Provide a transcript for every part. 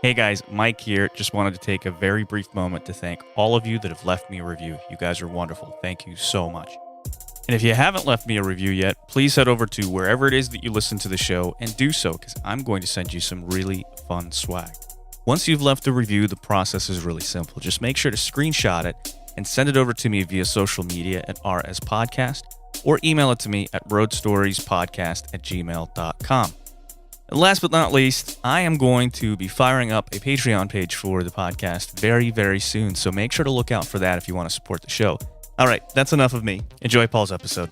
Hey guys, Mike here. Just wanted to take a very brief moment to thank all of you that have left me a review. You guys are wonderful. Thank you so much. And if you haven't left me a review yet, please head over to wherever it is that you listen to the show and do so, because I'm going to send you some really fun swag. Once you've left a review, the process is really simple. Just make sure to screenshot it and send it over to me via social media at rspodcast or email it to me at roadstoriespodcast@gmail.com. And last but not least, I am going to be firing up a Patreon page for the podcast very, very soon, so make sure to look out for that if you want to support the show. All right, that's enough of me. Enjoy Paul's episode.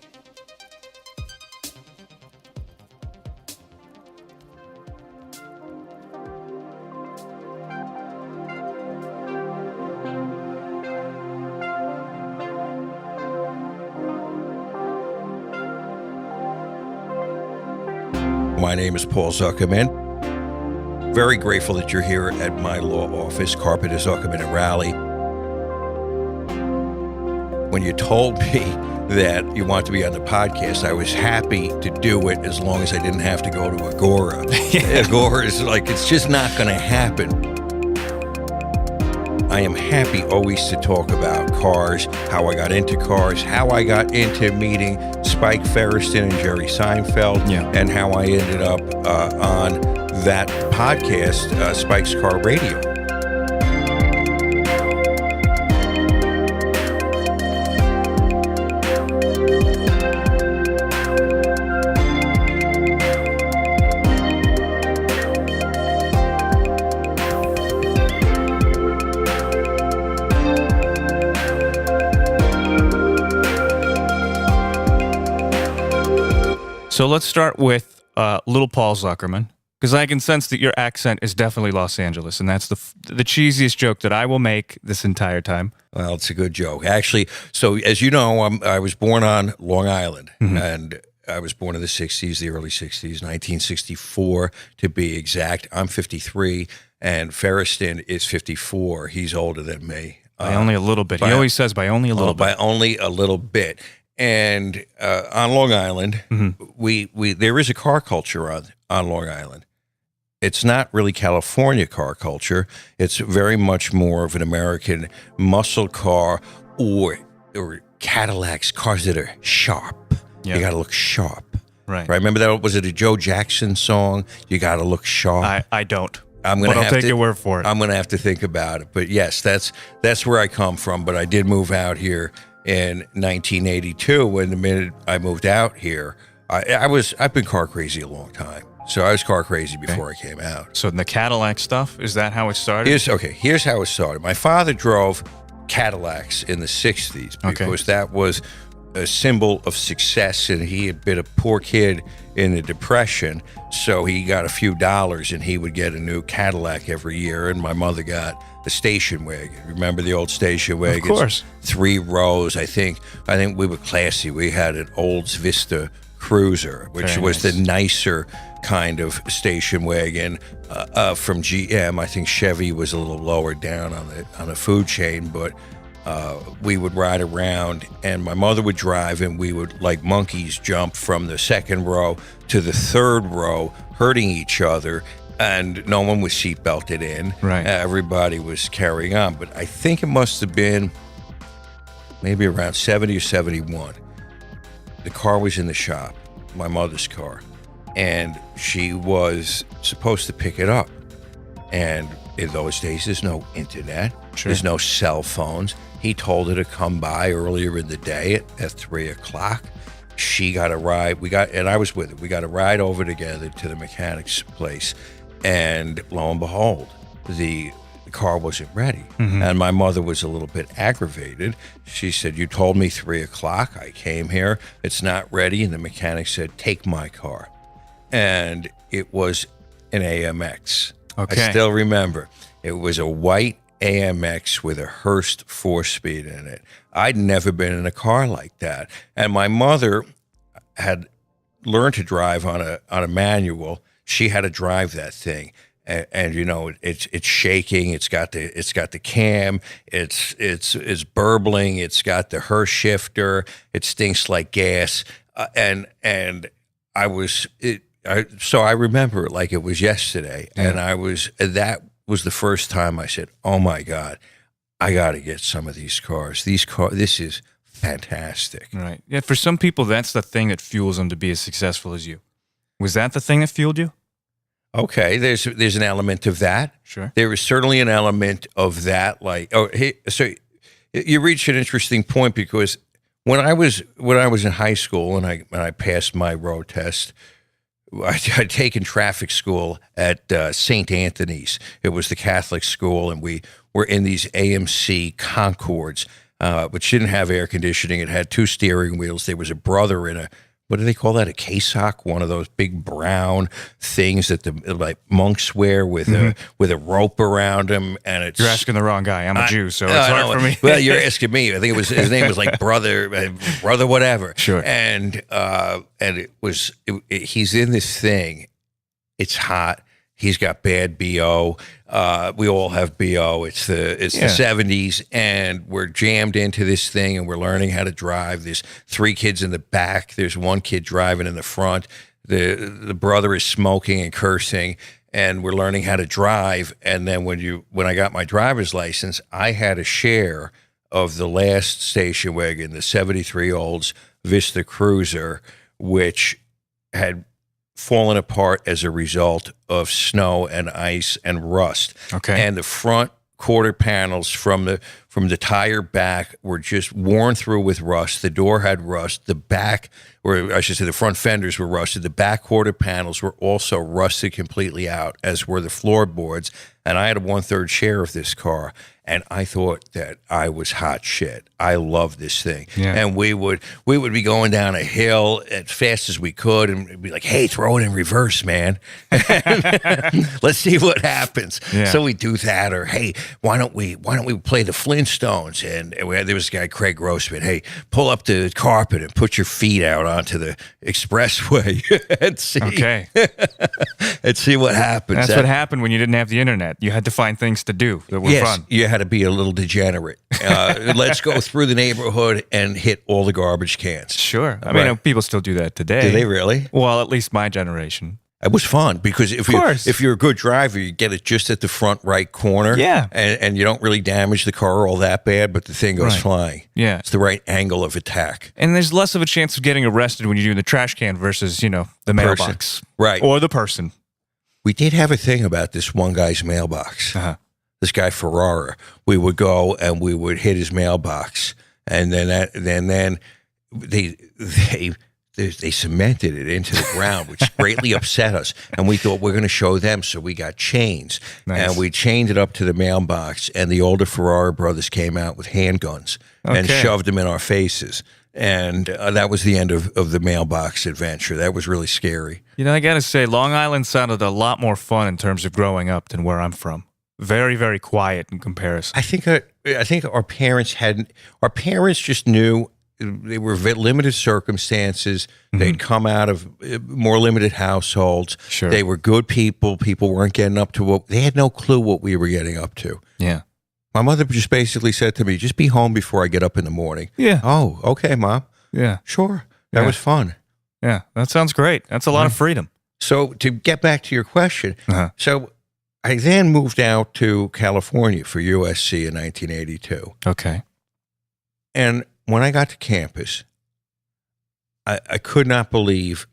My name is Paul Zuckerman. Very grateful that you're here at my law office, Carpenter, Zuckerman, and Rowley. When you told me that you want to be on the podcast, I was happy to do it as long as I didn't have to go to Agora. Agora is like, it's just not going to happen. I am happy always to talk about cars, how I got into cars, how I got into meeting Spike Feresten and Jerry Seinfeld, and how I ended up on that podcast, Spike's Car Radio. So let's start with little Paul Zuckerman, because I can sense that your accent is definitely Los Angeles, and that's the cheesiest joke that I will make this entire time. Well, it's a good joke. Actually, so as you know, I was born on Long Island, and I was born in the 60s, the early 60s, 1964 to be exact. I'm 53, and Feresten is 54. He's older than me. By only a little bit. He always says by only a little bit. By only a little bit. And on Long Island, we there is a car culture on Long Island. It's not really California car culture. It's very much more of an American muscle car or Cadillacs, cars that are sharp. You got to look sharp. Right. Remember that? Was it a Joe Jackson song? You got to look sharp. I don't. But I'll take your word for it. I'm going to have to think about it. But yes, that's where I come from. But I did move out here in 1982, and the minute I moved out here, I've been car crazy a long time. So I was car crazy before I came out. So the Cadillac stuff, is that how it started? Here's how it started. My father drove Cadillacs in the 60s because that was a symbol of success, and he had been a poor kid in the Depression, so he got a few dollars and he would get a new Cadillac every year, and my mother got a station wagon. Remember the old station wagons? Of course. 3 rows. I think we were classy. We had an Olds Vista Cruiser, which was the nicer kind of station wagon from GM. I think Chevy was a little lower down on the food chain, but we would ride around, and my mother would drive, and we would, like monkeys, jump from the 2nd row to the 3rd row, hurting each other. And no one was seatbelted in. Right. Everybody was carrying on. But I think it must have been maybe around 70 or 71. The car was in the shop, my mother's car, and she was supposed to pick it up. And in those days, there's no internet. Sure. There's no cell phones. He told her to come by earlier in the day at 3 o'clock. She got a ride. And I was with her. We got a ride over together to the mechanic's place. And lo and behold, the car wasn't ready. And my mother was a little bit aggravated. She said, "You told me 3 o'clock. I came here. It's not ready." And the mechanic said, "Take my car." And it was an AMX. Okay. I still remember. It was a white AMX with a Hurst 4-speed in it. I'd never been in a car like that. And my mother had learned to drive on a manual. She had to drive that thing, and you know it's shaking. It's got the cam. It's burbling. It's got the Hurst shifter. It stinks like gas. And I was so I remember it like it was yesterday, and that was the first time I said, "Oh my God, I got to get some of these cars. This is fantastic." Right. Yeah. For some people, that's the thing that fuels them to be as successful as you. Was that the thing that fueled you? Okay, there's an element of that. Sure. There is certainly an element of that. So you reached an interesting point, because when I was in high school and I passed my road test, I'd taken traffic school at St. Anthony's. It was the Catholic school, and we were in these AMC Concords, which didn't have air conditioning. It had 2 steering wheels. There was a brother in a, what do they call that? A casock, one of those big brown things that the monks wear with a rope around them. And it's, you're asking the wrong guy. I'm a Jew, so it's hard for me. Well, you're asking me. I think his name was like brother whatever. Sure. And he's in this thing. It's hot. He's got bad BO. We all have BO. It's the 70s, and we're jammed into this thing, and we're learning how to drive. There's 3 kids in the back. There's 1 kid driving in the front. The brother is smoking and cursing, and we're learning how to drive. And then when I got my driver's license, I had a share of the last station wagon, the 73 Olds Vista Cruiser, which had fallen apart as a result of snow and ice and rust. Okay. And the front quarter panels from the tire back were just worn through with rust. The door had rust. The back, or I should say the front fenders were rusted. The back quarter panels were also rusted completely out, as were the floorboards. And I had a 1/3 share of this car. And I thought that I was hot shit. I love this thing. Yeah. And we would be going down a hill as fast as we could, and be like, "Hey, throw it in reverse, man. Let's see what happens." Yeah. So we do that, or hey, why don't we play the Flintstones? And there was a guy, Craig Grossman. Hey, pull up the carpet and put your feet out onto the expressway and see. Okay. And see what happens. That's what happened when you didn't have the internet. You had to find things to do that were fun. You had to be a little degenerate. Let's go through the neighborhood and hit all the garbage cans. Sure. I mean, people still do that today. Do they really? Well, at least my generation. It was fun, because if you're a good driver, you get it just at the front right corner. Yeah. And you don't really damage the car all that bad, but the thing goes flying. Yeah. It's the right angle of attack. And there's less of a chance of getting arrested when you're doing the trash can versus, the mailbox. Right. Or the person. We did have a thing about this one guy's mailbox. Uh-huh. This guy Ferrara. We would go and we would hit his mailbox, and then they cemented it into the ground, which greatly upset us. And we thought, we're going to show them, so we got chains. Nice. And we chained it up to the mailbox, and the older Ferrara brothers came out with handguns and shoved them in our faces. And that was the end of the mailbox adventure. That was really scary. I got to say, Long Island sounded a lot more fun in terms of growing up than where I'm from. Very, very quiet in comparison. I think our parents just knew they were limited circumstances. Mm-hmm. They'd come out of more limited households. Sure. They were good people. People weren't getting up to they had no clue what we were getting up to. Yeah. My mother just basically said to me, "Just be home before I get up in the morning." Yeah. Oh, okay, Mom. Yeah. Sure. That was fun. Yeah. That sounds great. That's a lot of freedom. So to get back to your question, so I then moved out to California for USC in 1982. Okay. And when I got to campus, I could not believe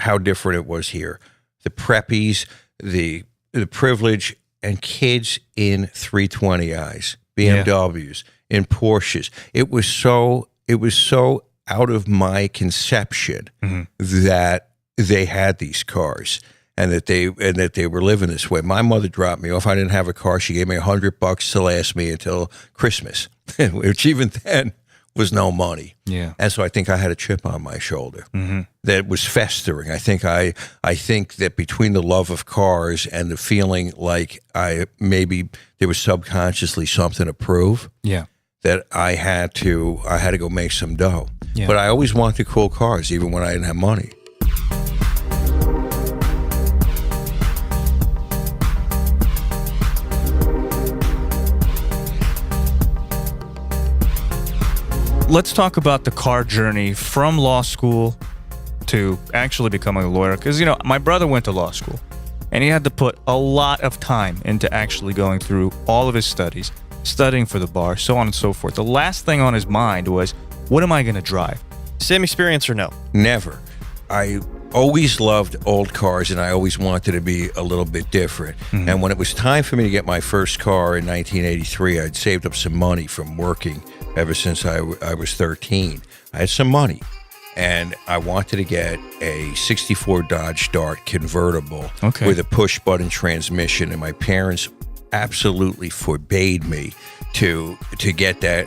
how different it was here. The preppies, the privilege, and kids in 320i's, BMWs, in Porsches. It was so out of my conception that they had these cars. And that they were living this way. My mother dropped me off. I didn't have a car. She gave me $100 to last me until Christmas, which even then was no money. Yeah. And so I think I had a chip on my shoulder that was festering. I think that between the love of cars and the feeling like maybe there was subconsciously something to prove. Yeah. That I had to go make some dough. Yeah. But I always wanted cool cars, even when I didn't have money. Let's talk about the car journey from law school to actually becoming a lawyer. Because, my brother went to law school. And he had to put a lot of time into actually going through all of his studies, studying for the bar, so on and so forth. The last thing on his mind was, what am I going to drive? Same experience or no? Never. I always loved old cars, and I always wanted to be a little bit different. And when it was time for me to get my first car in 1983, I'd saved up some money from working ever since I was 13. I had some money, and I wanted to get a 64 Dodge Dart convertible with a push-button transmission, and my parents absolutely forbade me to get that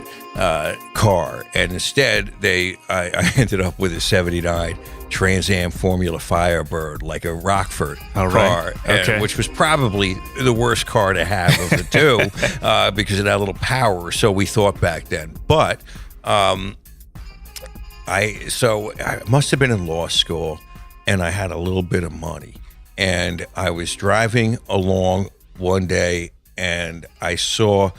car, and instead I ended up with a 79 Trans Am Formula Firebird, like a Rockford car, which was probably the worst car to have of the two because of that little power, so we thought back then. But I must have been in law school, and I had a little bit of money, and I was driving along one day, and I saw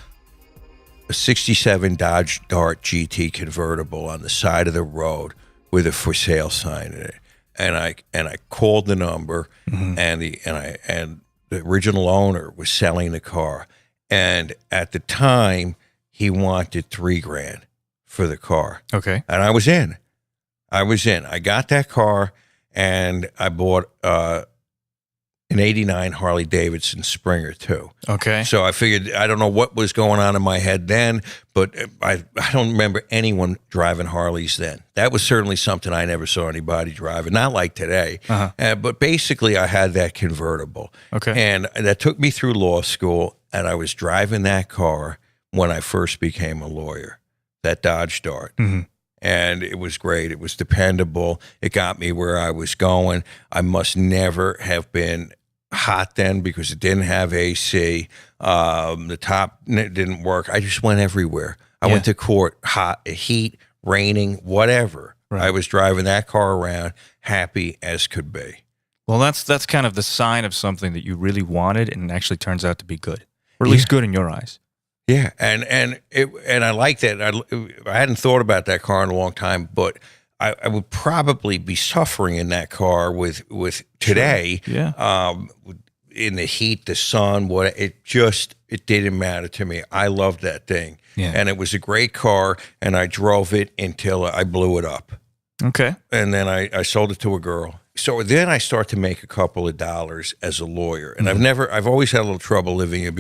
a 67 Dodge Dart GT convertible on the side of the road with a for sale sign in it, and I called the number, and the original owner was selling the car, and at the time he wanted $3,000 for the car. Okay, and I was in. I got that car, and I bought an 89 Harley Davidson Springer too. Okay. So I figured, I don't know what was going on in my head then, but I don't remember anyone driving Harleys then. That was certainly something I never saw anybody driving, not like today. But basically I had that convertible. Okay. And that took me through law school, and I was driving that car when I first became a lawyer, that Dodge Dart. And it was great. It was dependable. It got me where I was going. I must never have been hot then because it didn't have AC. The top didn't work. I just went everywhere. I went to court, hot, heat, raining, whatever. I was driving that car around, happy as could be. Well, that's kind of the sign of something that you really wanted, and it actually turns out to be good, or at least good in your eyes. Yeah, and I like that. I hadn't thought about that car in a long time, but I would probably be suffering in that car with today. In the heat, the sun, it didn't matter to me. I loved that thing, and it was a great car, and I drove it until I blew it up. Okay, and then I sold it to a girl. So then I start to make a couple of dollars as a lawyer, and I've always had a little trouble living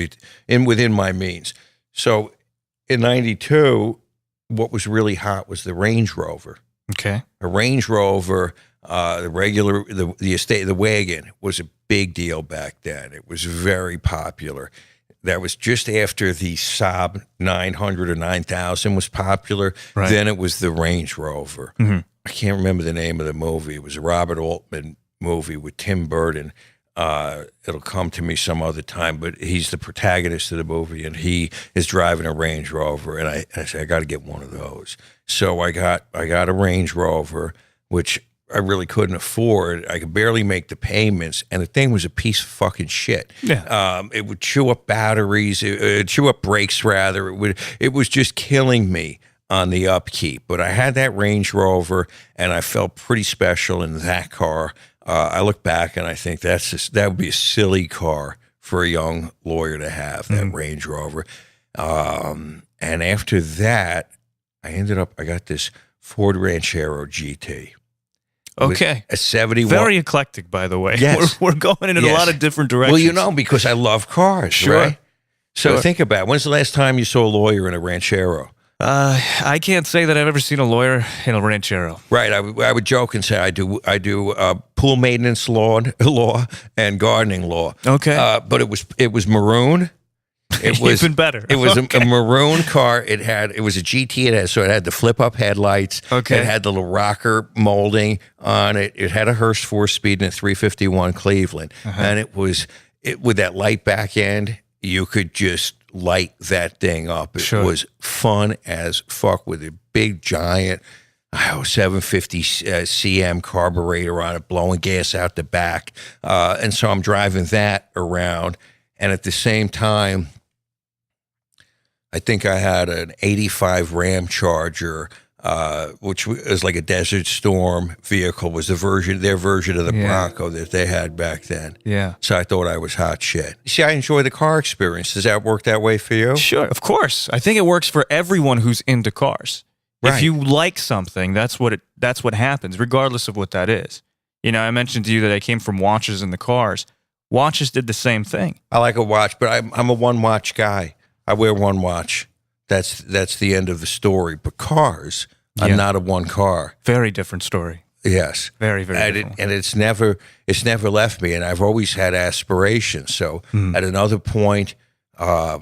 within my means. So in '92, what was really hot was the Range Rover. Okay. A Range Rover, the wagon was a big deal back then. It was very popular. That was just after the Saab 900 or 9000 was popular. Right. Then it was the Range Rover. I can't remember the name of the movie. It was a Robert Altman movie with Tim Burton. It'll come to me some other time, but he's the protagonist of the movie, and he is driving a Range Rover, and I said, I got to get one of those. So I got a Range Rover, which I really couldn't afford. I could barely make the payments, and the thing was a piece of fucking shit. Yeah. It would chew up batteries, chew up brakes rather. It was just killing me on the upkeep. But I had that Range Rover, and I felt pretty special in that car. I look back and I think that would be a silly car for a young lawyer to have, that Range Rover. And after that, I got this Ford Ranchero GT. Okay. A 71. Very eclectic, by the way. Yes. We're going in a lot of different directions. Well, because I love cars, right? So think about it. When's the last time you saw a lawyer in a Ranchero? I can't say that I've ever seen a lawyer in a Ranchero. Right. I would joke and say I do pool maintenance law and gardening law. Okay. But it was maroon. It was even better. It was a maroon car. It was a GT. So it had the flip up headlights. Okay. It had the little rocker molding on it. It had a Hurst 4-speed and a 351 Cleveland, and it was with that light back end. You could just light that thing up. It was fun as fuck with a big giant 750 CM carburetor on it, blowing gas out the back. And so I'm driving that around. And at the same time, I think I had an 85 Ram Charger which was like a Desert Storm vehicle, was their version of the Bronco that they had back then. Yeah. So I thought I was hot shit. See, I enjoy the car experience. Does that work that way for you? Sure, of course. I think it works for everyone who's into cars. Right. If you like something, that's what happens, regardless of what that is. You know, I mentioned to you that I came from watches in the cars. Watches did the same thing. I like a watch, but I'm a one-watch guy. I wear one watch. That's the end of the story. But cars, I'm not a one car. Very different story. Yes. Very, very different. And it's never left me, and I've always had aspirations. So at another point, I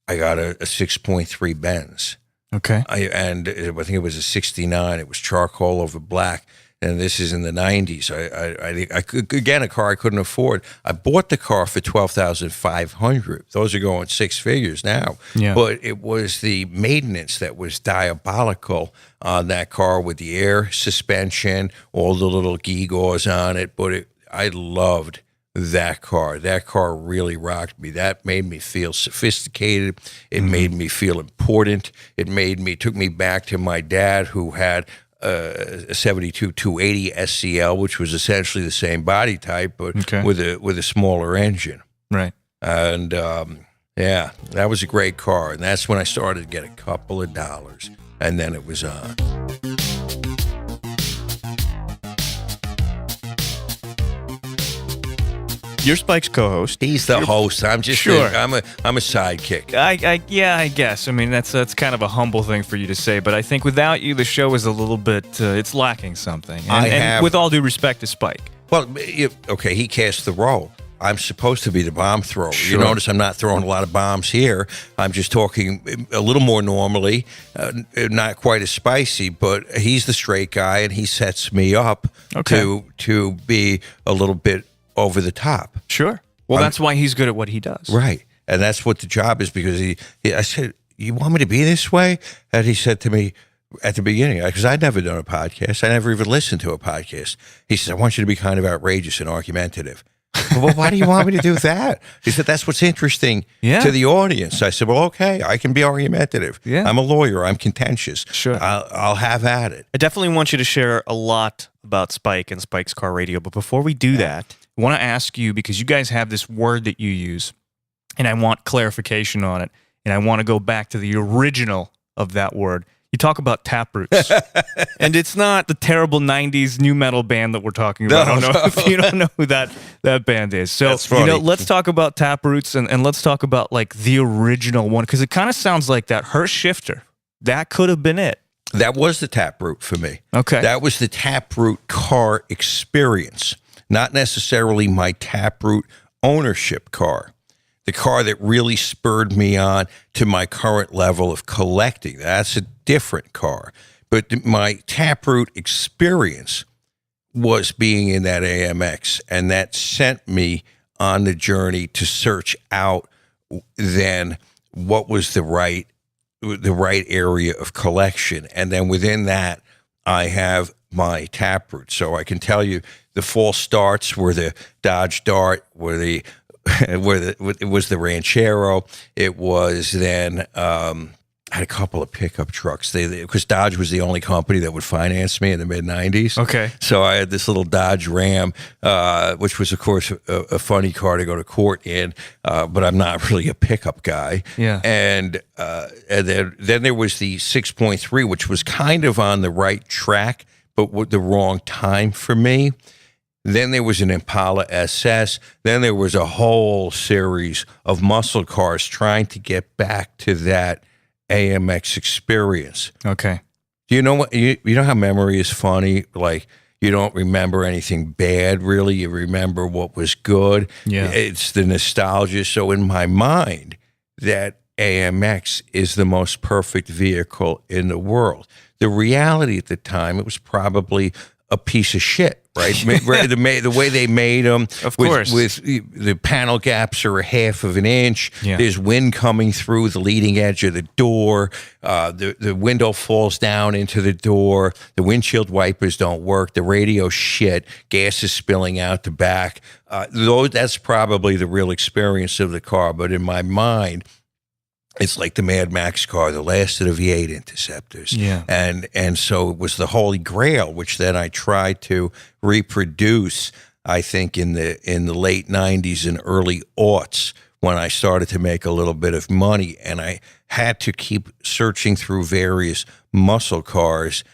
got a 6.3 Benz. Okay. I think it was a 69. It was charcoal over black. And this is in the 90s. I could, again, a car I couldn't afford. I bought the car for $12,500. Those are going six figures now. Yeah. But it was the maintenance that was diabolical on that car, with the air suspension, all the little gewgaws on it. But I loved that car. That car really rocked me. That made me feel sophisticated. It made me feel important. It took me back to my dad, who had a 72 280 SCL, which was essentially the same body type, but with a smaller engine. Right. And that was a great car. And that's when I started to get a couple of dollars, and then it was on. You're Spike's co-host. He's the host. I'm just I'm a sidekick. I guess. I mean, that's kind of a humble thing for you to say, but I think without you, the show is a little bit, it's lacking something. And with all due respect to Spike. Well, he cast the role. I'm supposed to be the bomb thrower. Sure. You notice I'm not throwing a lot of bombs here. I'm just talking a little more normally, not quite as spicy, but he's the straight guy, and he sets me up to be a little bit over the top. Sure. Well, that's why he's good at what he does. Right. And that's what the job is, because I said, you want me to be this way? And he said to me at the beginning, because I'd never done a podcast. I never even listened to a podcast. He said, I want you to be kind of outrageous and argumentative. Well, why do you want me to do that? He said, that's what's interesting to the audience. I said, well, okay, I can be argumentative. Yeah. I'm a lawyer. I'm contentious. Sure. I'll have at it. I definitely want you to share a lot about Spike and Spike's Car Radio. But before we do that, I want to ask you, because you guys have this word that you use, and I want clarification on it, and I want to go back to the original of that word. You talk about Taproots, and it's not the terrible 90s new metal band that we're talking about. I don't know if you don't know who that band is. So, let's talk about Taproots, and let's talk about like the original one, because it kind of sounds like that Hurst shifter. That could have been it. That was the Taproot for me. Okay. That was the Taproot car experience, not necessarily my Taproot ownership car. The car that really spurred me on to my current level of collecting. That's a different car. But my Taproot experience was being in that AMX, and that sent me on the journey to search out then what was the right area of collection. And then within that, I have my Taproot. So I can tell you the false starts were the Dodge Dart, it was the Ranchero. It was then I had a couple of pickup trucks. Because Dodge was the only company that would finance me in the mid-'90s. Okay. So I had this little Dodge Ram, which was, of course, a funny car to go to court in, but I'm not really a pickup guy. Yeah. And then there was the 6.3, which was kind of on the right track, but with the wrong time for me. Then there was an Impala SS. Then there was a whole series of muscle cars trying to get back to that AMX experience. Okay. Do you know what? You know how memory is funny? Like, you don't remember anything bad, really. You remember what was good. Yeah. It's the nostalgia. So in my mind, that AMX is the most perfect vehicle in the world. The reality at the time, it was probably a piece of shit, right? The way they made them, of course, with the panel gaps are a half of an inch. Yeah. There's wind coming through the leading edge of the door. The window falls down into the door. The windshield wipers don't work. The radio shit. Gas is spilling out the back. That's probably the real experience of the car. But in my mind, It's like the Mad Max car, the last of the V8 interceptors. Yeah. And so it was the Holy Grail, which then I tried to reproduce, I think, in the late 90s and early aughts, when I started to make a little bit of money. And I had to keep searching through various muscle cars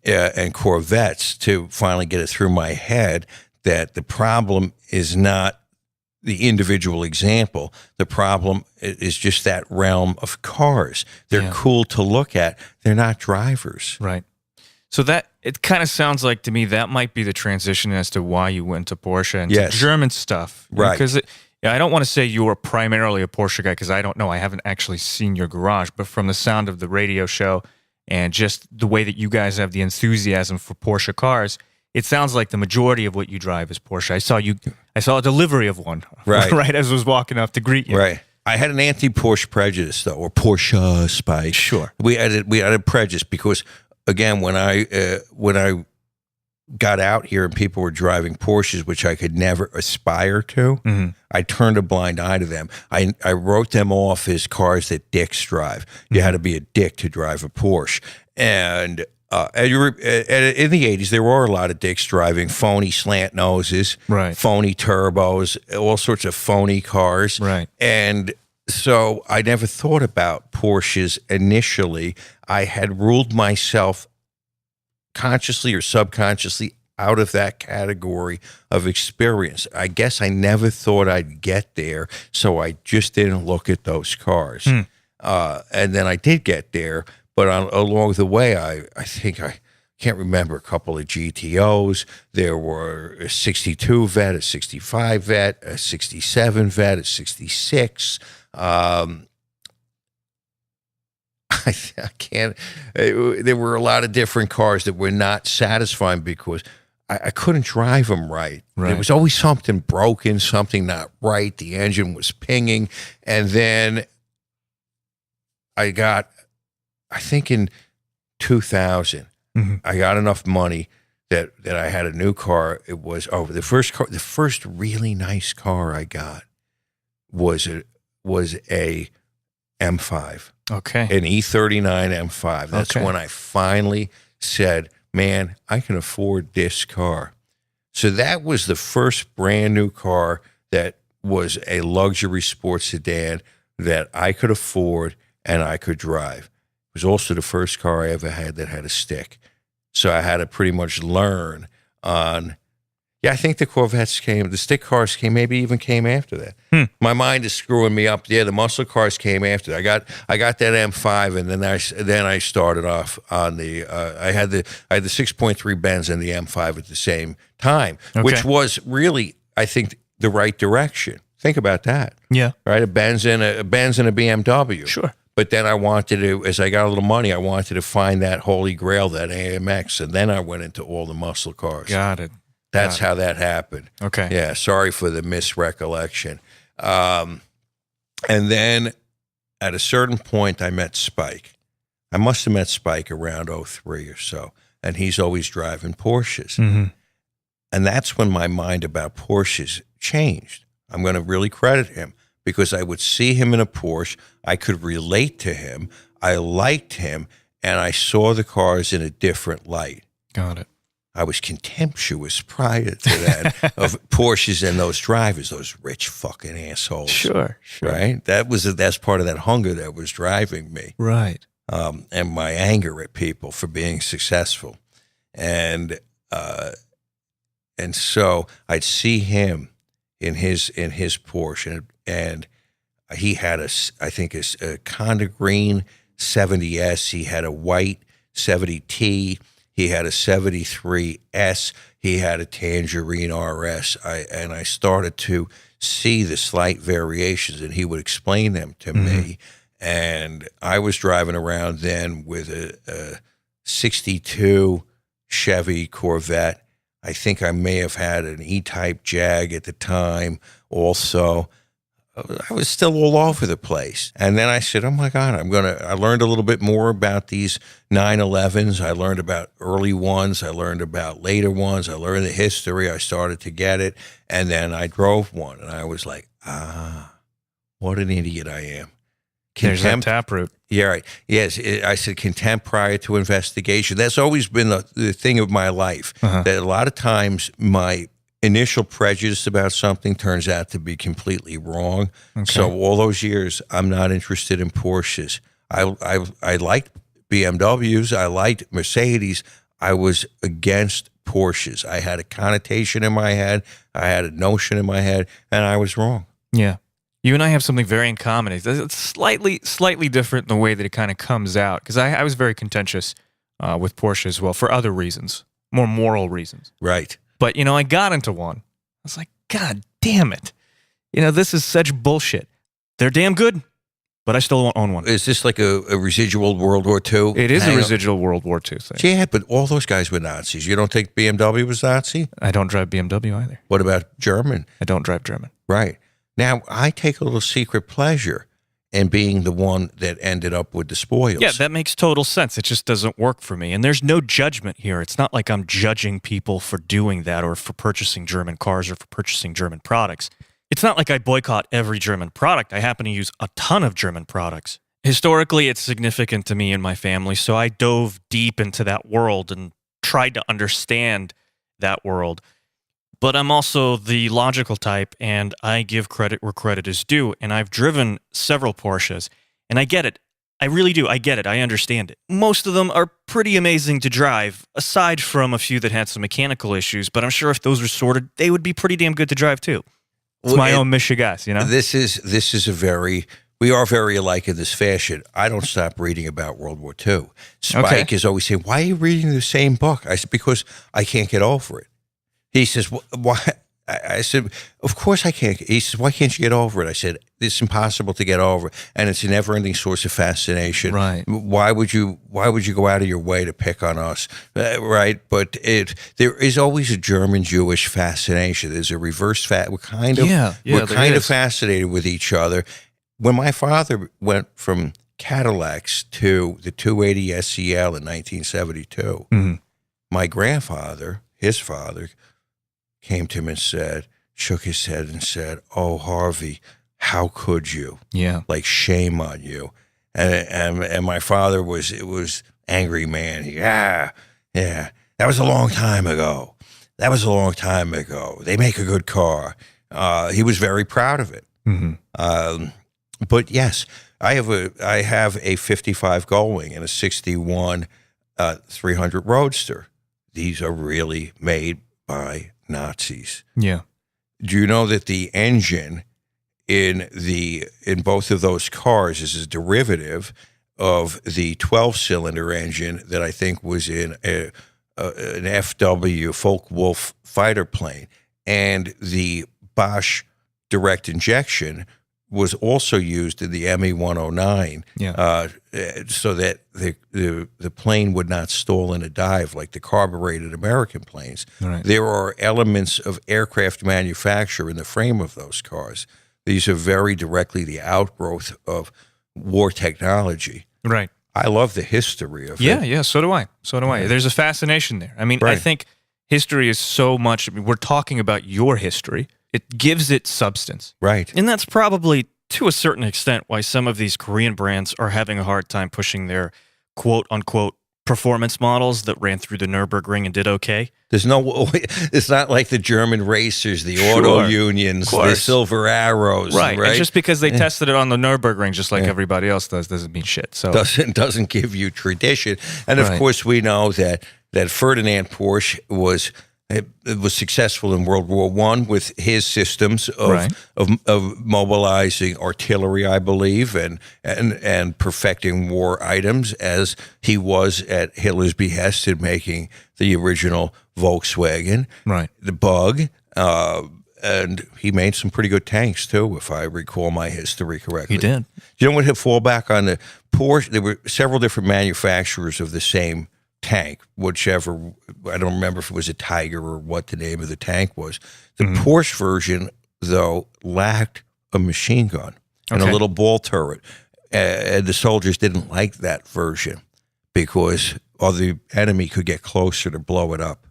and Corvettes to finally get it through my head that the problem is not the individual example. The problem is just that realm of cars. They're cool to look at. They're not drivers. Right. So that, it kind of sounds like to me that might be the transition as to why you went to Porsche and to German stuff. Right. Because I don't want to say you were primarily a Porsche guy, because I don't know. I haven't actually seen your garage, but from the sound of the radio show and just the way that you guys have the enthusiasm for Porsche cars, it sounds like the majority of what you drive is Porsche. I saw a delivery of one right as I was walking up to greet you. Right. I had an anti-Porsche prejudice, though, or Porsche spike. Sure. We had a prejudice because, again, when I got out here and people were driving Porsches, which I could never aspire to, I turned a blind eye to them. I wrote them off as cars that dicks drive. You had to be a dick to drive a Porsche. And in the 80s, there were a lot of dicks driving phony slant noses, phony turbos, all sorts of phony cars. Right. And so I never thought about Porsches initially. I had ruled myself consciously or subconsciously out of that category of experience. I guess I never thought I'd get there, so I just didn't look at those cars. And then I did get there, but along the way, I think I can't remember, a couple of GTOs. There were a 62 Vet, a 65 Vet, a 67 Vet, a 66. I can't. There were a lot of different cars that were not satisfying because I couldn't drive them right. There was always something broken, something not right. The engine was pinging. And then I think in 2000, I got enough money that I had a new car. It was the first really nice car I got was a M5. Okay. An E39 M5. That's when I finally said, man, I can afford this car. So that was the first brand new car that was a luxury sports sedan that I could afford and I could drive. It was also the first car I ever had that had a stick. So I had to pretty much learn on, I think the stick cars maybe even came after that. My mind is screwing me up. Yeah, the muscle cars came after that. I got that M5, and then I started off on the, I had the 6.3 Benz and the M5 at the same time, which was really, I think, the right direction. Think about that. Yeah. Right? A Benz and a BMW. Sure. But then I wanted to, as I got a little money, I wanted to find that holy grail, that AMX, and then I went into all the muscle cars. Got it. That's how that happened. Okay. Yeah, sorry for the misrecollection. And then at a certain point, I met Spike. I must have met Spike around 03 or so, and he's always driving Porsches. And that's when my mind about Porsches changed. I'm going to really credit him, because I would see him in a Porsche. I could relate to him. I liked him, and I saw the cars in a different light. Got it. I was contemptuous prior to that of Porsches and those drivers, those rich fucking assholes. Sure. Right? That's part of that hunger that was driving me. Right. And my anger at people for being successful. And so I'd see him in his Porsche, and he had a Conda Green 70S. He had a white 70T. He had a 73S. He had a Tangerine RS. I started to see the slight variations, and he would explain them to me. And I was driving around then with a 62 Chevy Corvette. I think I may have had an E-Type Jag at the time also. I was still all over the place. And then I said, oh my God, I learned a little bit more about these 911s. I learned about early ones. I learned about later ones. I learned the history. I started to get it. And then I drove one, and I was like, what an idiot I am. There's that contempt. taproot. Yeah, right. Yes, I said contempt prior to investigation. That's always been the thing of my life. That a lot of times my initial prejudice about something turns out to be completely wrong. Okay. So all those years, I'm not interested in Porsches. I liked BMWs. I liked Mercedes. I was against Porsches. I had a connotation in my head. I had a notion in my head, and I was wrong. Yeah. You and I have something very in common. It's slightly different in the way that it kind of comes out. Because I was very contentious with Porsche as well for other reasons, more moral reasons. Right. But, I got into one. I was like, God damn it. This is such bullshit. They're damn good, but I still won't own one. Is this like a residual World War II? It is a residual World War II thing. Yeah, but all those guys were Nazis. You don't think BMW was Nazi? I don't drive BMW either. What about German? I don't drive German. Right. Now, I take a little secret pleasure in being the one that ended up with the spoils. Yeah, that makes total sense. It just doesn't work for me. And there's no judgment here. It's not like I'm judging people for doing that or for purchasing German cars or for purchasing German products. It's not like I boycott every German product. I happen to use a ton of German products. Historically, it's significant to me and my family, so I dove deep into that world and tried to understand that world. But I'm also the logical type, and I give credit where credit is due. And I've driven several Porsches, and I get it. I really do. I get it. I understand it. Most of them are pretty amazing to drive, aside from a few that had some mechanical issues. But I'm sure if those were sorted, they would be pretty damn good to drive too. It's my own Michigas, This is we are very alike in this fashion. I don't stop reading about World War II. Spike is always saying, "Why are you reading the same book?" I said, "Because I can't get over it." He says, "Why?" I said, "Of course I can't." He says, "Why can't you get over it?" I said, "It's impossible to get over it, and it's a never-ending source of fascination. Right? Why would you go out of your way to pick on us, right?" But there is always a German-Jewish fascination. There's a reverse we're kind of fascinated with each other. When my father went from Cadillacs to the 280 SEL in 1972, my grandfather, his father, came to him and shook his head and said, "Oh, Harvey, how could you? Yeah. Like, shame on you." And my father was angry man. Yeah, that was a long time ago. They make a good car. He was very proud of it. But yes, I have a 55 Gullwing and a 61 300 Roadster. These are really made by Nazis. Yeah. Do you know that the engine in both of those cars is a derivative of the 12-cylinder engine that I think was in an FW Focke-Wulf fighter plane, and the Bosch direct injection was also used in the ME-109, so that the plane would not stall in a dive like the carbureted American planes. Right. There are elements of aircraft manufacture in the frame of those cars. These are very directly the outgrowth of war technology. Right. I love the history of it. Yeah, so do I. There's a fascination there. I mean, I think history is so much, we're talking about your history. It gives it substance. Right. And that's probably, to a certain extent, why some of these Korean brands are having a hard time pushing their quote-unquote performance models that ran through the Nürburgring and did okay. It's not like the German racers, the auto unions, the Silver Arrows. Right. And just because they tested it on the Nürburgring just like everybody else doesn't mean shit. So doesn't give you tradition. And of course we know that Ferdinand Porsche was successful in World War I with his systems of mobilizing artillery, I believe, and perfecting war items, as he was at Hitler's behest in making the original Volkswagen, the Bug, and he made some pretty good tanks too, if I recall my history correctly. He did. You know what? To fall back on the Porsche, there were several different manufacturers of the same tank, whichever, I don't remember if it was a Tiger or what the name of the tank was. The Porsche version, though, lacked a machine gun and a little ball turret. And the soldiers didn't like that version because the enemy could get closer to blow it up.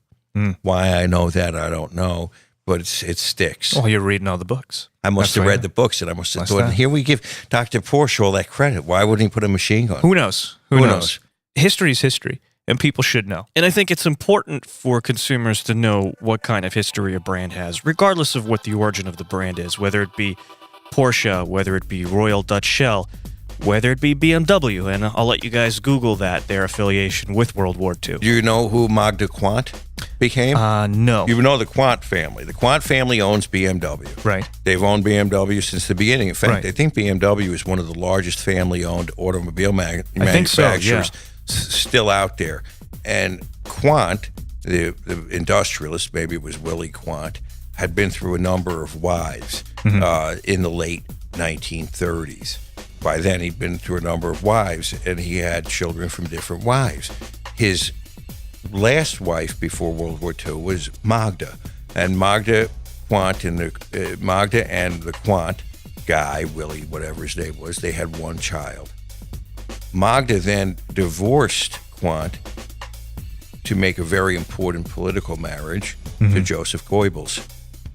Why I know that, I don't know. but it sticks. Oh, you're reading all the books. I must have read the books, and I must have thought, here we give Dr. Porsche all that credit. Why wouldn't he put a machine gun? Who knows? Who knows? History is history, and people should know. And I think it's important for consumers to know what kind of history a brand has, regardless of what the origin of the brand is, whether it be Porsche, whether it be Royal Dutch Shell, whether it be BMW. And I'll let you guys Google that, their affiliation with World War II. Do you know who Magda Quant became? No. You know the Quant family. The Quant family owns BMW. Right. They've owned BMW since the beginning. In fact, Right. I think BMW is one of the largest family-owned automobile manufacturers think so, yeah. Still out there. And Quant, the industrialist, maybe it was Willie Quant, had been through a number of wives in the late 1930s. By then, he'd been through a number of wives, and he had children from different wives. His last wife before World War II was Magda, and Magda and the Quant guy, Willie, whatever his name was, they had one child. Magda then divorced Quant to make a very important political marriage to Joseph Goebbels.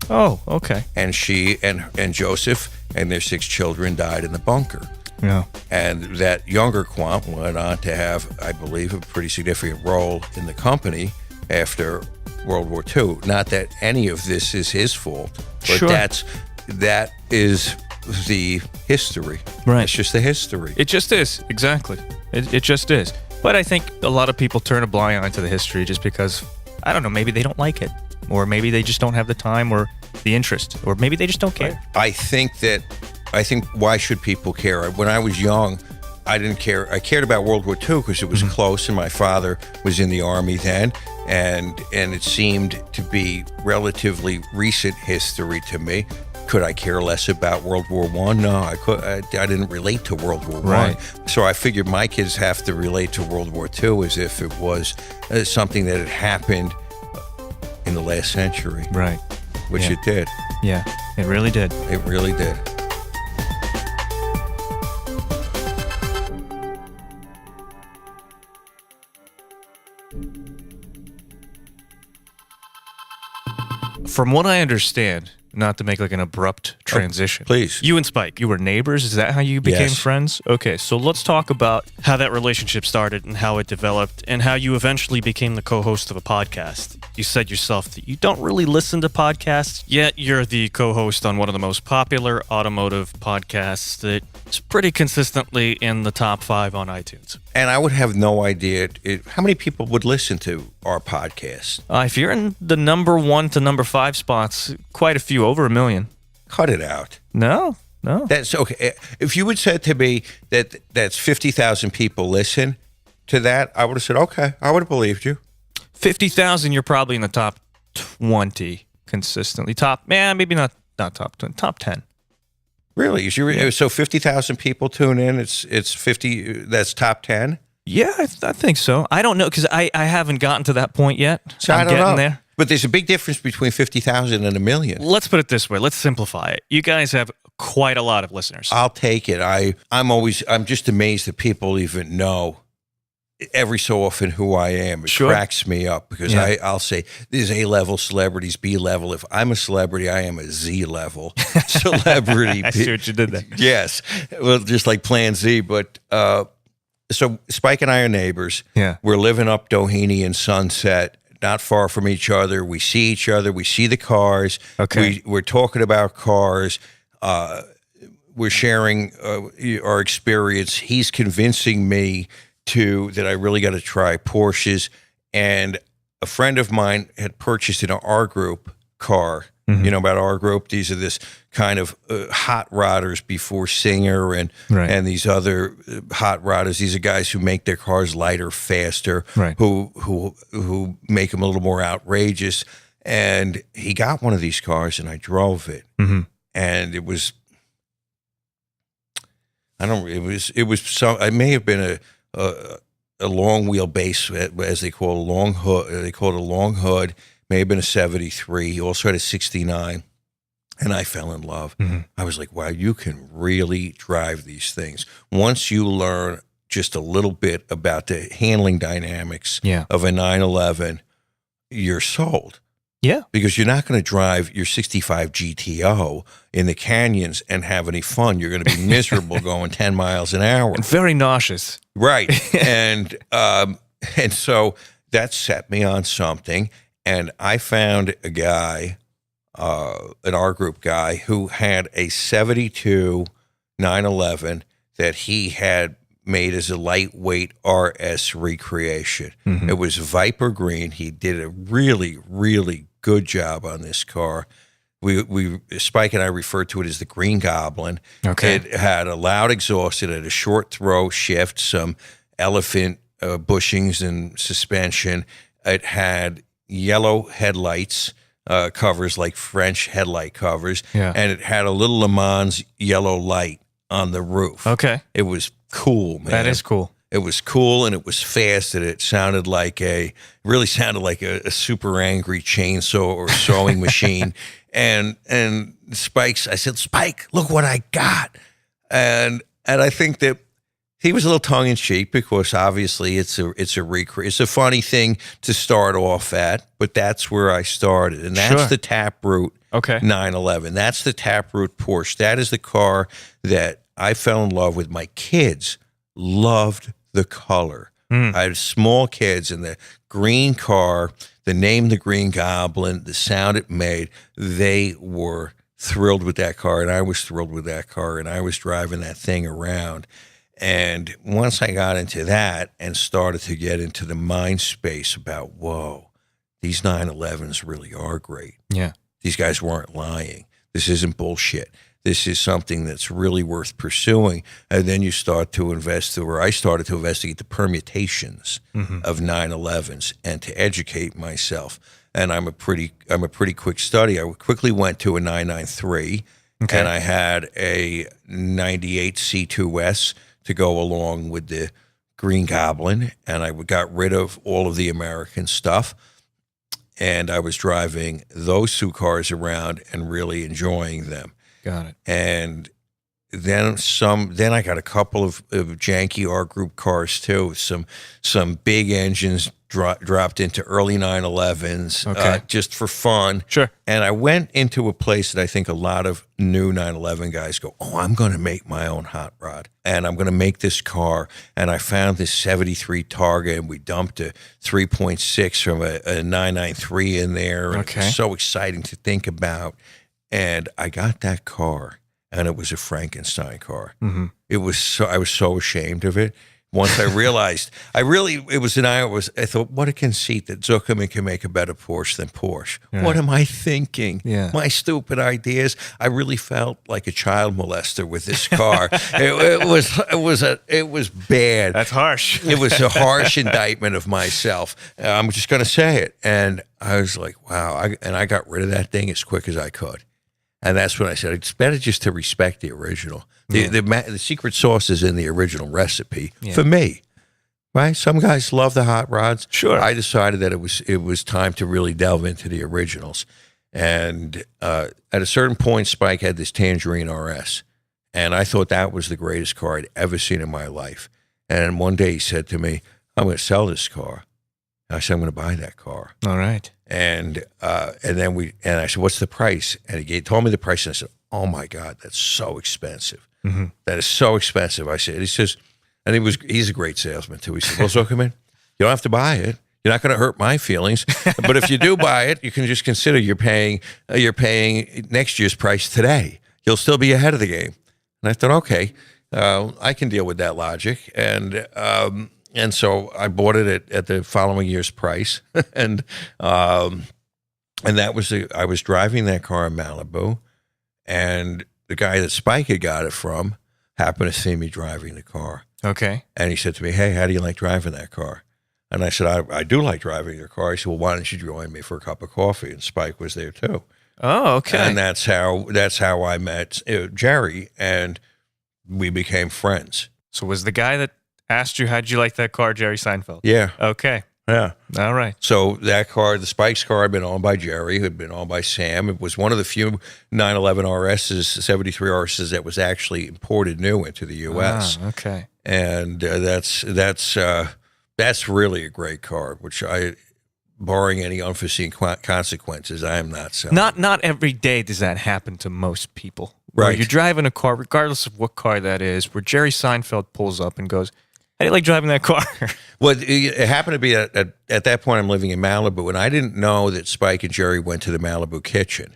Oh, okay. And she and Joseph and their 6 children died in the bunker. Yeah. And that younger Quant went on to have, I believe, a pretty significant role in the company after World War II. Not that any of this is his fault, but Sure. that is the history. Right. It's just the history. It just is. Exactly. It just is. But I think a lot of people turn a blind eye to the history just because, I don't know, maybe they don't like it. Or maybe they just don't have the time or the interest. Or maybe they just don't care. I think why should people care? When I was young, I didn't care. I cared about World War II because it was close, and my father was in the Army then, and it seemed to be relatively recent history to me. Could I care less about World War I? No, I didn't relate to World War Right. I. So I figured my kids have to relate to World War II as if it was something that had happened in the last century. Right. Which Yeah. it did. Yeah, it really did. It really did. From what I understand, not to make like an abrupt transition. Please. You and Spike, you were neighbors? Is that how you became Yes. friends? Okay, so let's talk about how that relationship started and how it developed and how you eventually became the co-host of a podcast. You said yourself that you don't really listen to podcasts, yet you're the co-host on one of the most popular automotive podcasts that's pretty consistently in the top 5 on iTunes. And I would have no idea how many people would listen to our podcast. If you're in the number 1 to number 5 spots, quite a few, over 1 million. Cut it out. No. That's okay. If you had said to me that's 50,000 people listen to that, I would have said, okay, I would have believed you. 50,000, you're probably in the top 20 consistently. Maybe not top 20, top 10. Really? So 50,000 people tune in, it's 50, that's top 10? Yeah, I think so. I don't know, because I haven't gotten to that point yet. So I'm I don't getting know. there. But there's a big difference between 50,000 and 1 million. Let's put it this way. Let's simplify it. You guys have quite a lot of listeners. I'll take it. I'm just amazed that people even know every so often who I am. It Sure. cracks me up because Yeah. I'll say there's A-level celebrities, B-level. If I'm a celebrity, I am a Z-level celebrity. I see what you did there. Yes. Well, just like Plan Z. But so Spike and I are neighbors. Yeah. We're living up Doheny and Sunset, not far from each other. We see each other. We see the cars. Okay. We're talking about cars. We're sharing our experience. He's convincing me that I really got to try Porsches. And a friend of mine had purchased an R Group car. You know about R Group? These are this kind of hot rodders before Singer and these other hot rodders. These are guys who make their cars lighter, faster, who make them a little more outrageous. And he got one of these cars, and I drove it, and it was. It was some. It may have been a long wheelbase, as they call a long hood. They call it a long hood. May have been a 73. He also had a 69. And I fell in love. I was like, wow, you can really drive these things. Once you learn just a little bit about the handling dynamics of a 911, you're sold. Yeah. Because you're not going to drive your 65 GTO in the canyons and have any fun. You're going to be miserable going 10 miles an hour. And very nauseous. Right. And so that set me on something. And I found a guy, an R Group guy, who had a 72 911 that he had made as a lightweight RS recreation. Mm-hmm. It was Viper Green. He did a really, really good job on this car. We Spike and I referred to it as the Green Goblin. Okay. It had a loud exhaust. It had a short throw shift, some elephant bushings and suspension. It had yellow headlights, covers like French headlight covers, and it had a little Le Mans yellow light on the roof. Okay. It was cool, man. That is cool. It was cool, and it was fast, and it sounded like really sounded like a super angry chainsaw or sewing machine. And I said, Spike, look what I got. And I think that he was a little tongue in cheek because obviously it's a funny thing to start off at, but that's where I started, and that's the Taproot 911. That's the Taproot Porsche. That is the car that I fell in love with. My kids loved the color. I had small kids, and the green car, the name the Green Goblin, the sound it made, they were thrilled with that car, and I was thrilled with that car, and I was driving that thing around. And once I got into that and started to get into the mind space about, whoa, these 911s really are great. Yeah. These guys weren't lying. This isn't bullshit. This is something that's really worth pursuing. And then you start to I started to investigate the permutations of 911s and to educate myself. And I'm a pretty quick study. I quickly went to a 993, and I had a 98 C2S to go along with the Green Goblin, and I got rid of all of the American stuff, and I was driving those two cars around and really enjoying them. Got it. And then I got a couple of janky R Group cars too. Some big engines dropped into early 911s just for fun. Sure. And I went into a place that I think a lot of new 911 guys go, oh, I'm going to make my own hot rod, and I'm going to make this car. And I found this 73 Targa, and we dumped a 3.6 from a 993 in there. And it was so exciting to think about. And I got that car, and it was a Frankenstein car. It was I was so ashamed of it. Once I realized, I thought, what a conceit that Zuckerman can make a better Porsche than Porsche. Yeah. What am I thinking? Yeah. My stupid ideas. I really felt like a child molester with this car. It was bad. That's harsh. It was a harsh indictment of myself. I'm just going to say it. And I was like, wow. I got rid of that thing as quick as I could. And that's when I said, it's better just to respect the original. The secret sauce is in the original recipe for me, right? Some guys love the hot rods. Sure. I decided that it was time to really delve into the originals. And at a certain point, Spike had this Tangerine RS. And I thought that was the greatest car I'd ever seen in my life. And one day he said to me, I'm going to sell this car. And I said, I'm going to buy that car. All right. And then I said, what's the price? And he told me the price, and I said, oh my God, that's so expensive. That is so expensive. I said, he says, and he's a great salesman too. He said, well, Zuckerman, you don't have to buy it. You're not going to hurt my feelings. But if you do buy it, you can just consider you're paying next year's price today. You'll still be ahead of the game. And I thought, okay, I can deal with that logic. And so I bought it at the following year's price. And that was I was driving that car in Malibu, and the guy that Spike had got it from happened to see me driving the car. Okay. And he said to me, hey, how do you like driving that car? And I said, I do like driving your car. He said, well, why don't you join me for a cup of coffee? And Spike was there too. Oh, okay. And that's how I met Jerry, and we became friends. So was the guy that asked you, how'd you like that car, Jerry Seinfeld? Yeah. Okay. Yeah. All right. So that car, the Spike's car, had been owned by Jerry, had been owned by Sam. It was one of the few 911 RSs, 73 RSs that was actually imported new into the U.S. Ah, okay. And that's really a great car, which barring any unforeseen consequences, I am not selling. Not every day does that happen to most people. Where Right. you're driving a car, regardless of what car that is, where Jerry Seinfeld pulls up and goes, "How do you like driving that car?" Well, it happened to be at that point I'm living in Malibu, and I didn't know that Spike and Jerry went to the Malibu Kitchen.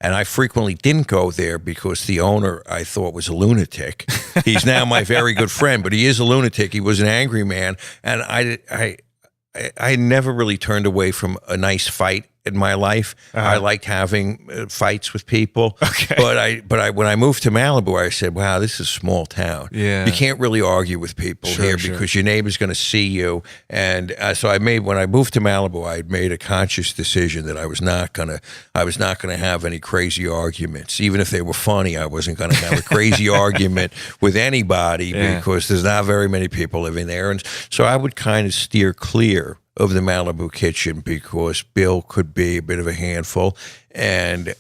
And I frequently didn't go there because the owner I thought was a lunatic. He's now my very good friend, but he is a lunatic. He was an angry man, and I never really turned away from a nice fight in my life. I liked having fights with people. Okay. But when I moved to Malibu, I said, "Wow, this is a small town. Yeah. You can't really argue with people here because your neighbor's going to see you." And so when I moved to Malibu, I made a conscious decision that I was not going to have any crazy arguments, even if they were funny. I wasn't going to have a crazy argument with anybody because there's not very many people living there, and so I would kind of steer clear of the Malibu Kitchen because Bill could be a bit of a handful. And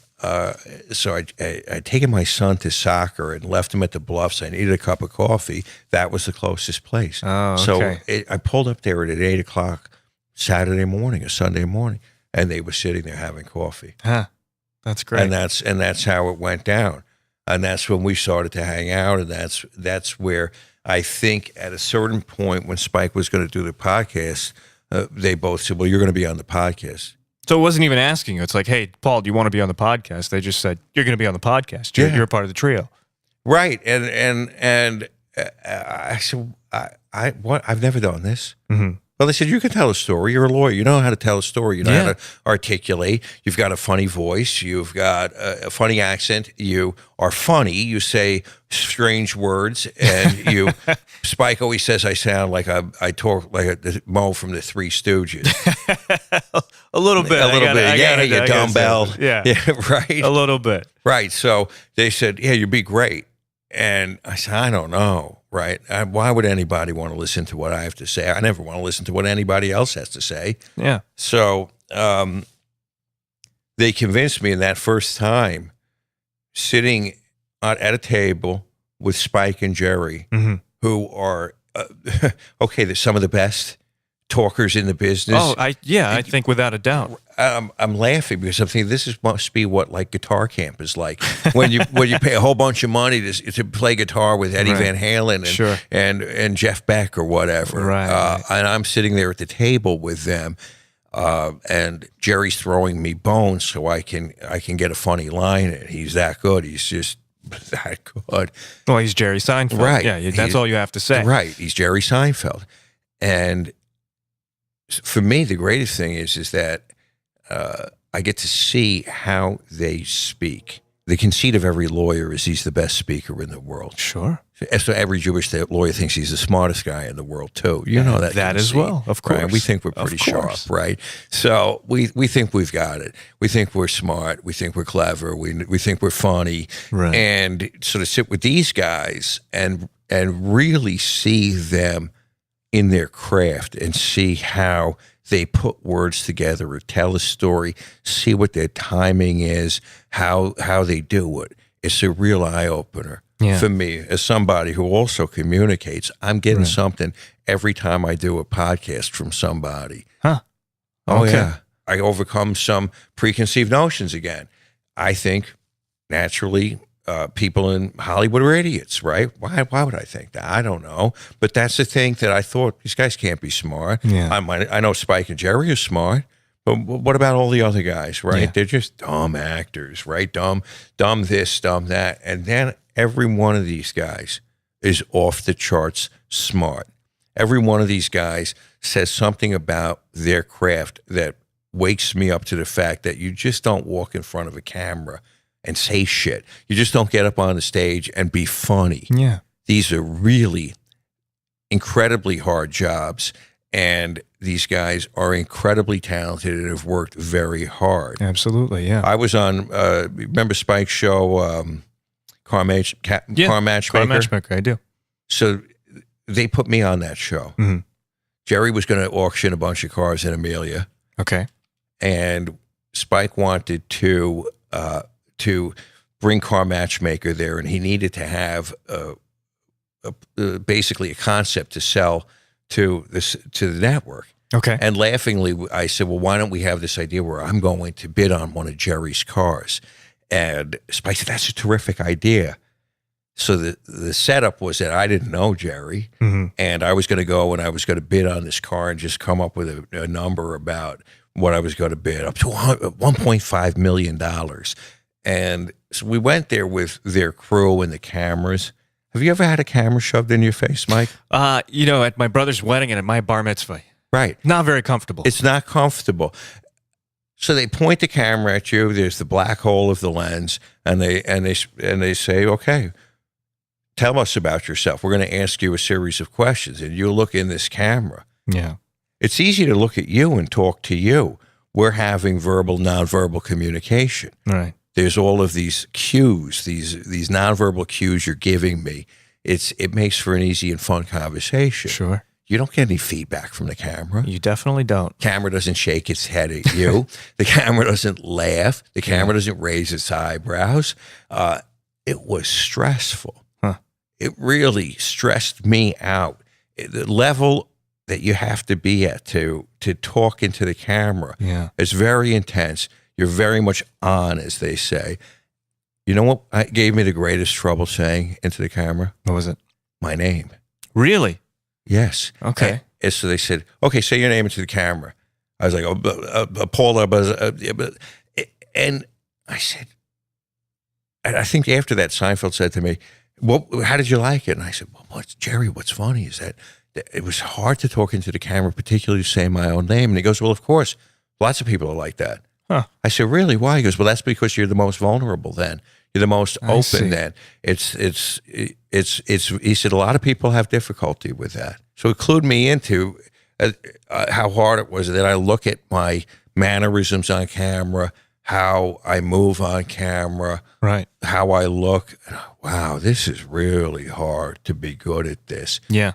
so I'd taken my son to soccer and left him at the Bluffs. I needed a cup of coffee. That was the closest place. Oh, okay. So I pulled up there at 8 o'clock Saturday morning or Sunday morning, and they were sitting there having coffee. That's great. And that's how it went down. And that's when we started to hang out, and that's where I think at a certain point when Spike was going to do the podcast, they both said, "Well, you're going to be on the podcast." So it wasn't even asking you. It's like, "Hey, Paul, do you want to be on the podcast?" They just said, "You're going to be on the podcast. You're a part of the trio." Right. And I said, what? I've never done this. Mm-hmm. Well, they said, "You can tell a story. You're a lawyer. You know how to tell a story. You know how to articulate. You've got a funny voice. You've got a funny accent. You are funny. You say strange words." And Spike always says I sound like I talk like a Mo from the Three Stooges. A little bit. You dumbbell. Yeah, right. A little bit. Right. So they said, "Yeah, you'd be great." And I said, "I don't know. Right? Why would anybody want to listen to what I have to say? I never want to listen to what anybody else has to say." Yeah. So they convinced me in that first time, sitting at a table with Spike and Jerry, who are, they're some of the best talkers in the business. Oh, I think without a doubt. I'm laughing because I'm thinking must be what like guitar camp is like when you pay a whole bunch of money to play guitar with Eddie Van Halen and Jeff Beck or whatever. Right. And I'm sitting there at the table with them, and Jerry's throwing me bones so I can get a funny line in. He's that good. He's just that good. Well, he's Jerry Seinfeld. Right. Yeah, that's all you have to say. Right. He's Jerry Seinfeld. And for me, the greatest thing is that I get to see how they speak. The conceit of every lawyer is he's the best speaker in the world. Sure. So every Jewish lawyer thinks he's the smartest guy in the world too. You know that. That as well, of course. Right? We think we're pretty sharp, right? So we think we've got it. We think we're smart. We think we're clever. We think we're funny. Right. And so to sit with these guys and really see them in their craft and see how they put words together or tell a story, see what their timing is, how they do it. It's a real eye-opener for me as somebody who also communicates. I'm getting something every time I do a podcast from somebody. Huh. Oh, okay. yeah. I overcome some preconceived notions again. I think, naturally, people in Hollywood are idiots, right? Why would I think that? I don't know. But that's the thing that I thought, these guys can't be smart. Yeah. I know Spike and Jerry are smart, but what about all the other guys, right? Yeah. They're just dumb actors, right? Dumb this, dumb that. And then every one of these guys is off the charts smart. Every one of these guys says something about their craft that wakes me up to the fact that you just don't walk in front of a camera and say shit. You just don't get up on the stage and be funny. Yeah. These are really incredibly hard jobs, and these guys are incredibly talented and have worked very hard. Absolutely, yeah. I was on, remember Spike's show, Car Matchmaker? Car Matchmaker, I do. So they put me on that show. Mm-hmm. Jerry was going to auction a bunch of cars in Amelia. Okay. And Spike wanted to bring Car Matchmaker there, and he needed to have basically a concept to sell to the network. Okay. And laughingly, I said, well, why don't we have this idea where I'm going to bid on one of Jerry's cars? And Spike said, that's a terrific idea. So the setup was that I didn't know Jerry, and I was going to go and I was going to bid on this car and just come up with a number about what I was going to bid, up to $1.5 million. And so we went there with their crew and the cameras. Have you ever had a camera shoved in your face, Mike? At my brother's wedding and at my bar mitzvah. Right. Not very comfortable. It's not comfortable. So they point the camera at you. There's the black hole of the lens, and they say, okay, tell us about yourself. We're going to ask you a series of questions, and you look in this camera. Yeah. It's easy to look at you and talk to you. We're having verbal, nonverbal communication. Right. There's all of these cues, these nonverbal cues you're giving me. It makes for an easy and fun conversation. Sure. You don't get any feedback from the camera. You definitely don't. Camera doesn't shake its head at you. The camera doesn't laugh. The camera doesn't raise its eyebrows. It was stressful. Huh. It really stressed me out. The level that you have to be at to talk into the camera is very intense. You're very much on, as they say. You know what gave me the greatest trouble saying into the camera? What was it? My name. Really? Yes. Okay. And so they said, okay, say your name into the camera. I was like, Paula. And I said, and I think after that, Seinfeld said to me, well, how did you like it? And I said, well, Jerry, what's funny is that it was hard to talk into the camera, particularly saying my own name. And he goes, well, of course, lots of people are like that. Huh. I said, really? Why? He goes, well, that's because you're the most vulnerable then. You're the most open then. He said, a lot of people have difficulty with that. So it clued me into how hard it was that I look at my mannerisms on camera, how I move on camera, right? How I look. Wow, this is really hard to be good at this. Yeah.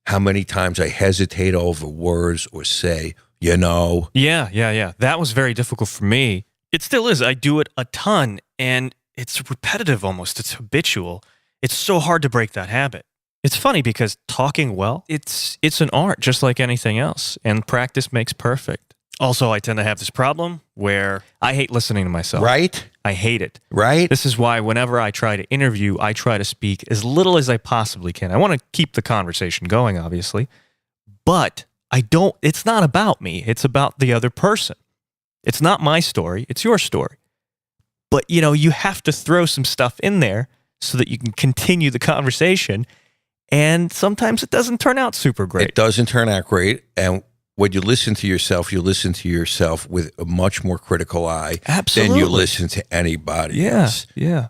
How many times I hesitate over words or say, you know. Yeah. That was very difficult for me. It still is. I do it a ton, and it's repetitive almost. It's habitual. It's so hard to break that habit. It's funny because talking well, it's an art just like anything else, and practice makes perfect. Also, I tend to have this problem where I hate listening to myself. Right? I hate it. Right? This is why whenever I try to interview, I try to speak as little as I possibly can. I want to keep the conversation going, obviously, but it's not about me. It's about the other person. It's not my story. It's your story. But, you have to throw some stuff in there so that you can continue the conversation. And sometimes it doesn't turn out super great. It doesn't turn out great. And when you listen to yourself with a much more critical eye than you listen to anybody else. Yeah.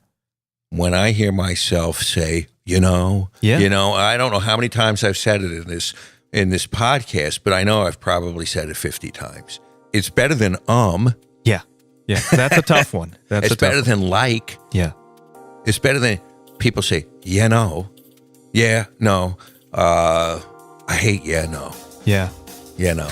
When I hear myself say, I don't know how many times I've said it in this podcast, but I know I've probably said it 50 times. It's better than Yeah, that's a tough one. It's better than like. Yeah. It's better than people say, yeah, no. Yeah, no. I hate yeah, no. Yeah. Yeah, no.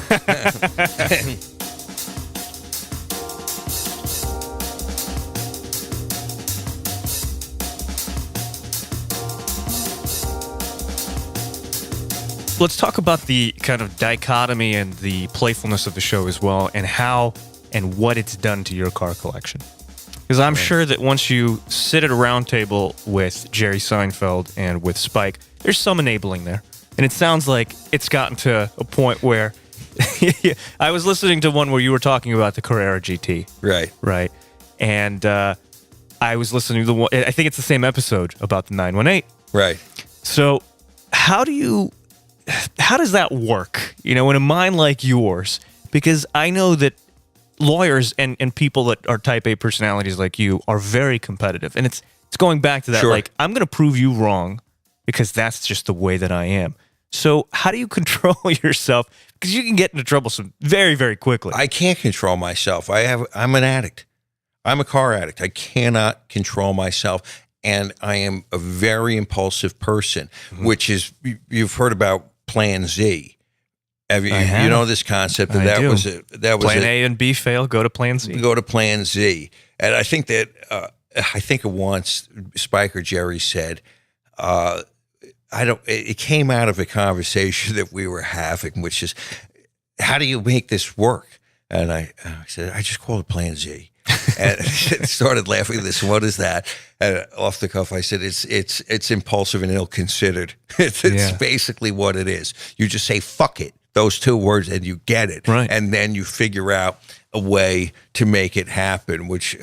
Let's talk about the kind of dichotomy and the playfulness of the show as well, and how and what it's done to your car collection. Because I'm sure that once you sit at a round table with Jerry Seinfeld and with Spike, there's some enabling there. And it sounds like it's gotten to a point where I was listening to one where you were talking about the Carrera GT. Right. And I was listening to the one, I think it's the same episode about the 918. Right. So how does that work, in a mind like yours? Because I know that lawyers and people that are type A personalities like you are very competitive. And it's going back to that, sure. Like, I'm going to prove you wrong because that's just the way that I am. So how do you control yourself? Because you can get into trouble very, very quickly. I can't control myself. I'm an addict. I'm a car addict. I cannot control myself. And I am a very impulsive person, which is, you've heard about Plan Z. You know this concept that was Plan A and B fail, go to Plan Z. Go to Plan Z. And I think that once Spike or Jerry said, it came out of a conversation that we were having, which is, how do you make this work? And I said, I just call it Plan Z. And started laughing at this. What is that? And off the cuff, I said, it's impulsive and ill-considered. It's basically what it is. You just say, fuck it, those two words, and you get it. Right. And then you figure out a way to make it happen, which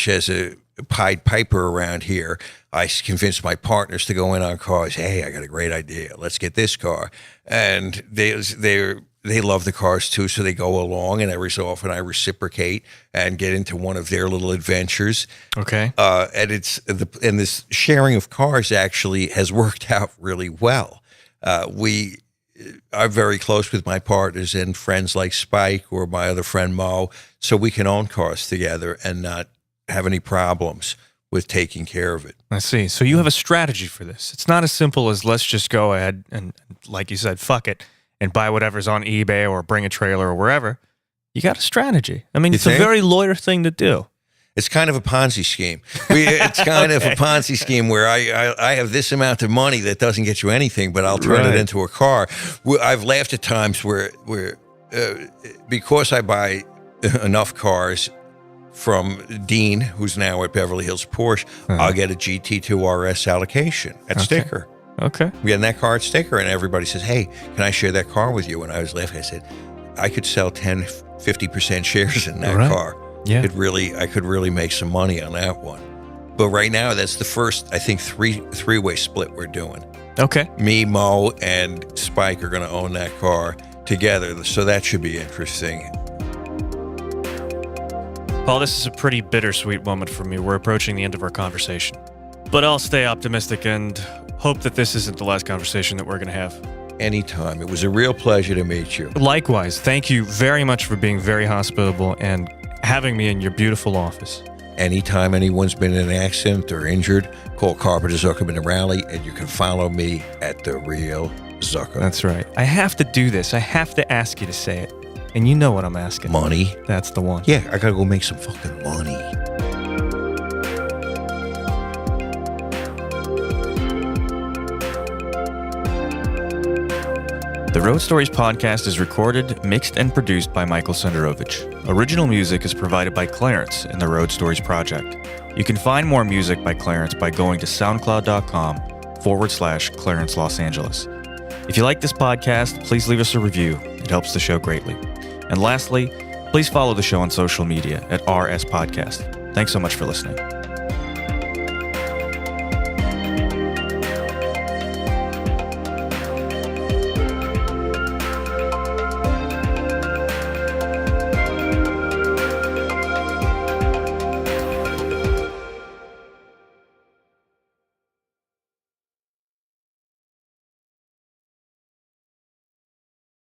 as a Pied Piper around here, I convinced my partners to go in on cars. Hey, I got a great idea. Let's get this car. And they love the cars too, so they go along, and every so often I reciprocate and get into one of their little adventures. Okay. And this sharing of cars actually has worked out really well. I'm very close with my partners and friends like Spike or my other friend Mo, so we can own cars together and not have any problems with taking care of it. I see. So you have a strategy for this. It's not as simple as let's just go ahead and, like you said, fuck it, and buy whatever's on eBay or bring a trailer or wherever. You got a strategy. I mean, it's a very lawyer thing to do. It's kind of a Ponzi scheme. It's kind of a Ponzi scheme where I have this amount of money that doesn't get you anything, but I'll turn it into a car. I've laughed at times where because I buy enough cars from Dean, who's now at Beverly Hills Porsche, I'll get a GT2 RS allocation at sticker. Okay. We get that car at sticker, and everybody says, hey, can I share that car with you? And I was laughing. I said, I could sell 10, 50% shares in that car. Yeah. I could really make some money on that one. But right now, that's the first, I think, three-way split we're doing. Okay. Me, Mo, and Spike are going to own that car together, so that should be interesting. Paul, this is a pretty bittersweet moment for me. We're approaching the end of our conversation. But I'll stay optimistic and hope that this isn't the last conversation that we're going to have. Anytime. It was a real pleasure to meet you. Likewise. Thank you very much for being very hospitable and having me in your beautiful office. Anytime anyone's been in an accident or injured, call Carpenter, Zuckerman, and Rowley, and you can follow me at The Real Zucker. That's right. I have to do this. I have to ask you to say it. And you know what I'm asking. Money? That's the one. Yeah, I gotta go make some fucking money. The Road Stories podcast is recorded, mixed, and produced by Michael Senderovich. Original music is provided by Clarence in the Road Stories project. You can find more music by Clarence by going to soundcloud.com/Clarence Los Angeles. If you like this podcast, please leave us a review. It helps the show greatly. And lastly, please follow the show on social media at RS Podcast. Thanks so much for listening.